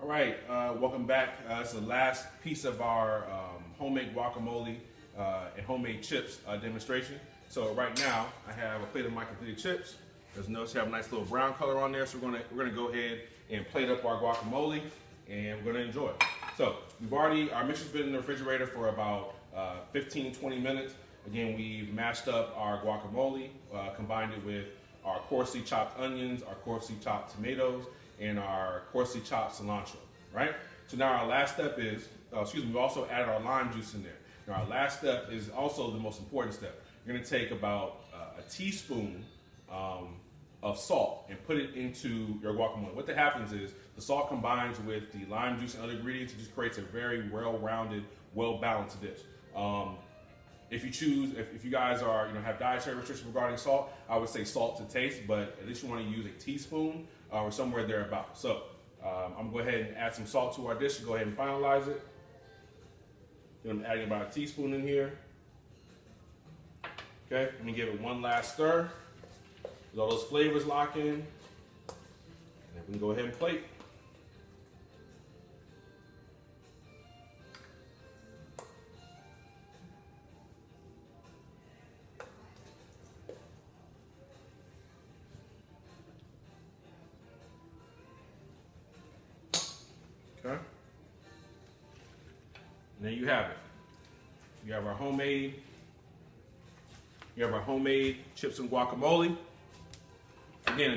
All right, welcome back. It's the last piece of our homemade guacamole and homemade chips demonstration. So right now, I have a plate of my completed chips. As you notice, we have a nice little brown color on there. So we're gonna go ahead and plate up our guacamole, and we're gonna enjoy it. So our mixer's been in the refrigerator for about 15-20 minutes. Again, we've mashed up our guacamole, combined it with our coarsely chopped onions, our coarsely chopped tomatoes, and our coarsely chopped cilantro, right? So now our last step is, we also added our lime juice in there. Now our last step is also the most important step. You're gonna take about a teaspoon of salt and put it into your guacamole. What that happens is the salt combines with the lime juice and other ingredients. It just creates a very well-rounded, well-balanced dish. If you guys are, have dietary restrictions regarding salt, I would say salt to taste, but at least you want to use a teaspoon or somewhere thereabout. So I'm going to go ahead and add some salt to our dish to go ahead and finalize it. Then I'm adding about a teaspoon in here. Okay, let me give it one last stir. Let all those flavors lock in. And then we can go ahead and plate. Okay. And there you have it. You have our homemade chips and guacamole.